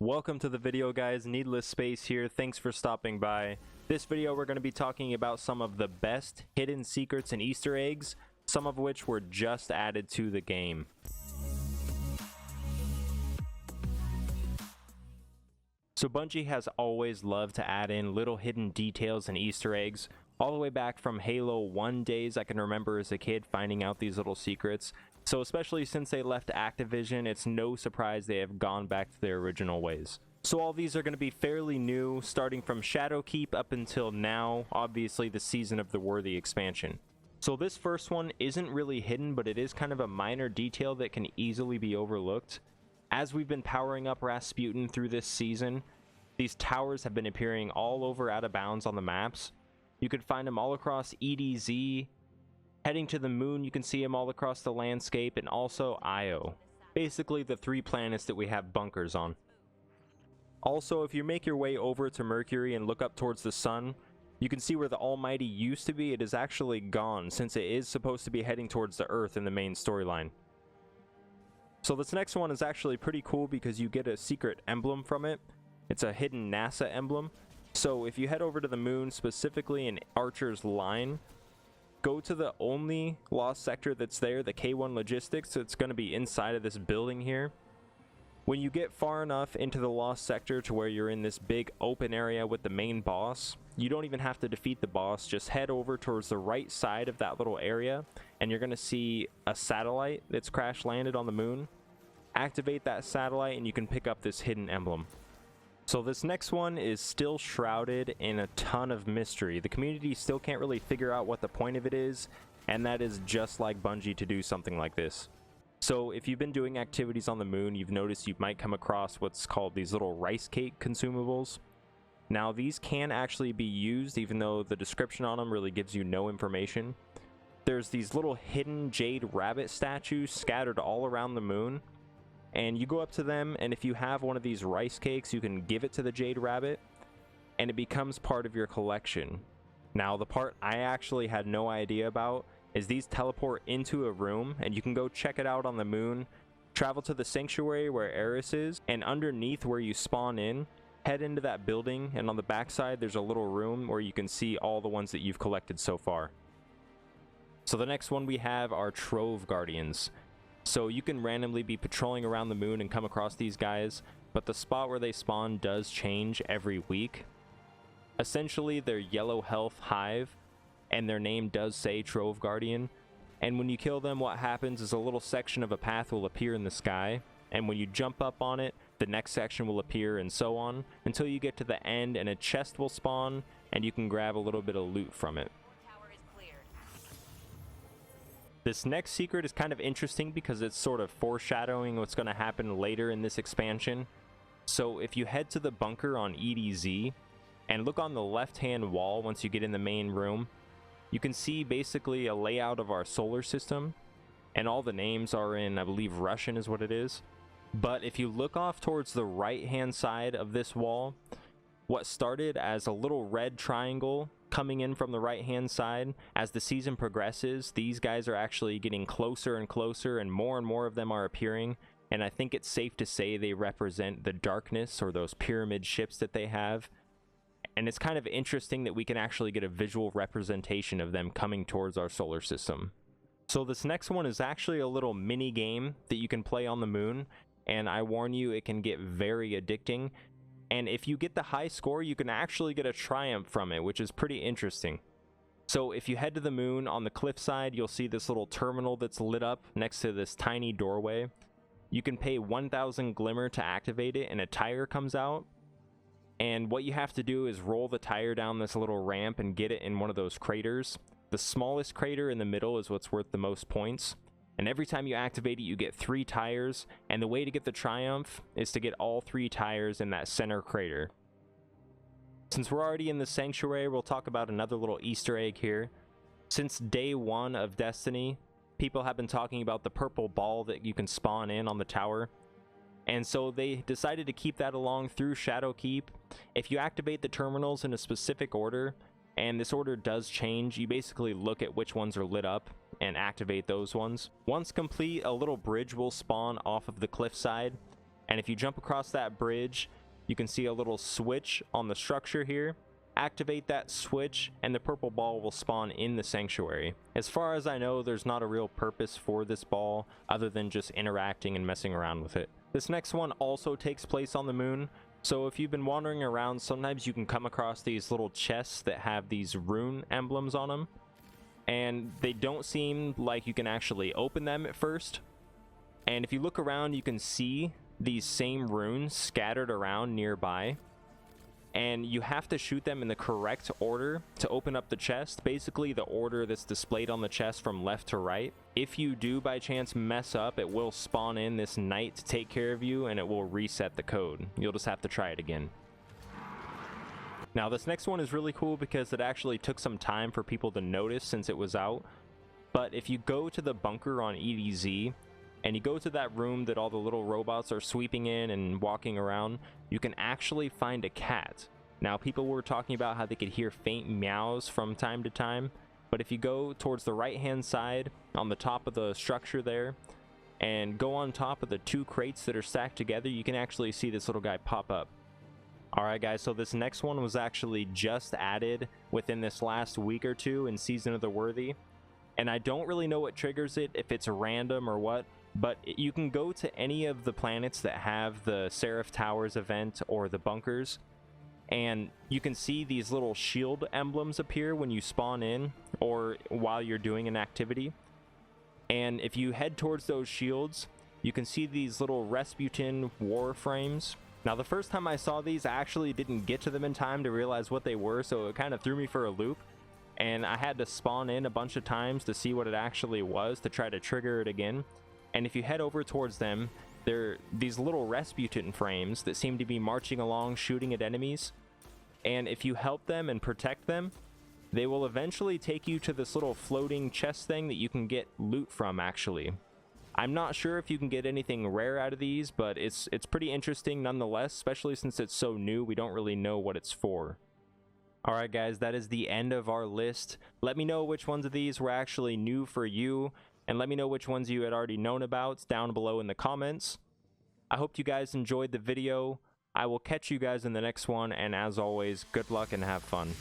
Welcome to the video, guys. NeedlessSpace here. Thanks for stopping by. This video we're going to be talking about some of the best hidden secrets and Easter eggs, some of which were just added to the game. So Bungie has always loved to add in little hidden details and Easter eggs. All the way back from Halo 1 days, I can remember as a kid finding out these little secrets. So especially since they left Activision, it's no surprise they have gone back to their original ways. So all these are going to be fairly new, starting from Shadowkeep up until now, obviously the Season of the Worthy expansion. So this first one isn't really hidden, but it is kind of a minor detail that can easily be overlooked. As we've been powering up Rasputin through this season, these towers have been appearing all over out of bounds on the maps. You could find them all across EDZ. Heading to the moon, you can see them all across the landscape, and also Io. Basically the 3 planets that we have bunkers on. Also, if you make your way over to Mercury and look up towards the sun, you can see where the Almighty used to be. It is actually gone, since it is supposed to be heading towards the Earth in the main storyline. So this next one is actually pretty cool because you get a secret emblem from it. It's a hidden NASA emblem. So if you head over to the moon, specifically in Archer's Line, go to the only lost sector that's there, the K1 Logistics. It's going to be inside of this building here. When you get far enough into the lost sector to where you're in this big open area with the main boss, you don't even have to defeat the boss. Just head over towards the right side of that little area, and you're going to see a satellite that's crash landed on the moon. Activate that satellite and you can pick up this hidden emblem. So this next one is still shrouded in a ton of mystery. The community still can't really figure out what the point of it is, and that is just like Bungie to do something like this. So if you've been doing activities on the moon, you've noticed you might come across what's called these little rice cake consumables. Now these can actually be used, even though the description on them really gives you no information. There's these little hidden Jade rabbit statues scattered all around the moon. And you go up to them, and if you have one of these rice cakes, you can give it to the Jade Rabbit, and it becomes part of your collection. Now, the part I actually had no idea about is these teleport into a room, and you can go check it out on the moon, travel to the sanctuary where Eris is, and underneath where you spawn in, head into that building, and on the backside there's a little room where you can see all the ones that you've collected so far. So the next one we have are Trove Guardians. So you can randomly be patrolling around the moon and come across these guys, but the spot where they spawn does change every week. Essentially, they're yellow health hive, and their name does say Trove Guardian. And when you kill them, what happens is a little section of a path will appear in the sky, and when you jump up on it, the next section will appear, and so on, until you get to the end and a chest will spawn, and you can grab a little bit of loot from it. This next secret is kind of interesting because it's sort of foreshadowing what's going to happen later in this expansion. So if you head to the bunker on EDZ and look on the left-hand wall once you get in the main room, you can see basically a layout of our solar system, and all the names are in, I believe, Russian is what it is. But if you look off towards the right-hand side of this wall, what started as a little red triangle coming in from the right hand side, as the season progresses, these guys are actually getting closer and closer, and more of them are appearing, and I think it's safe to say they represent the darkness or those pyramid ships that they have. And it's kind of interesting that we can actually get a visual representation of them coming towards our solar system. So this next one is actually a little mini game that you can play on the moon, and I warn you, it can get very addicting. And if you get the high score, you can actually get a triumph from it, which is pretty interesting. So if you head to the moon, on the cliffside, you'll see this little terminal that's lit up next to this tiny doorway. You can pay 1,000 glimmer to activate it, and a tire comes out. And what you have to do is roll the tire down this little ramp and get it in one of those craters. The smallest crater in the middle is what's worth the most points. And every time you activate it, you get 3 tires, and the way to get the triumph is to get all 3 tires in that center crater. Since we're already in the sanctuary, we'll talk about another little Easter egg here. Since day 1 of Destiny, people have been talking about the purple ball that you can spawn in on the tower. And so they decided to keep that along through Shadowkeep. If you activate the terminals in a specific order, and this order does change, you basically look at which ones are lit up and activate those ones. Once complete, a little bridge will spawn off of the cliffside, And if you jump across that bridge, you can see a little switch on the structure here. Activate that switch and the purple ball will spawn in the sanctuary. As far as I know, there's not a real purpose for this ball other than just interacting and messing around with it. This next one also takes place on the moon. So if you've been wandering around, sometimes you can come across these little chests that have these rune emblems on them. And they don't seem like you can actually open them at first. And if you look around, you can see these same runes scattered around nearby. And you have to shoot them in the correct order to open up the chest. Basically, the order that's displayed on the chest from left to right. If you do by chance mess up, it will spawn in this knight to take care of you and it will reset the code. You'll just have to try it again. Now, this next one is really cool because it actually took some time for people to notice since it was out. But if you go to the bunker on EDZ, and you go to that room that all the little robots are sweeping in and walking around, you can actually find a cat. Now, people were talking about how they could hear faint meows from time to time, but if you go towards the right-hand side on the top of the structure there, and go on top of the 2 crates that are stacked together, you can actually see this little guy pop up. Alright guys, so this next one was actually just added within this last week or 2 in Season of the Worthy, and I don't really know what triggers it, if it's random or what, but you can go to any of the planets that have the Seraph Towers event or the bunkers, and you can see these little shield emblems appear when you spawn in or while you're doing an activity. And if you head towards those shields, you can see these little Rasputin warframes. Now, the first time I saw these, I actually didn't get to them in time to realize what they were, so it kind of threw me for a loop. And I had to spawn in a bunch of times to see what it actually was to try to trigger it again. And if you head over towards them, they're these little Rasputin frames that seem to be marching along, shooting at enemies. And if you help them and protect them, they will eventually take you to this little floating chest thing that you can get loot from, actually. I'm not sure if you can get anything rare out of these, but it's pretty interesting nonetheless, especially since it's so new, we don't really know what it's for. Alright guys, that is the end of our list. Let me know which ones of these were actually new for you. And let me know which ones you had already known about down below in the comments. I hope you guys enjoyed the video. I will catch you guys in the next one, and as always, good luck and have fun.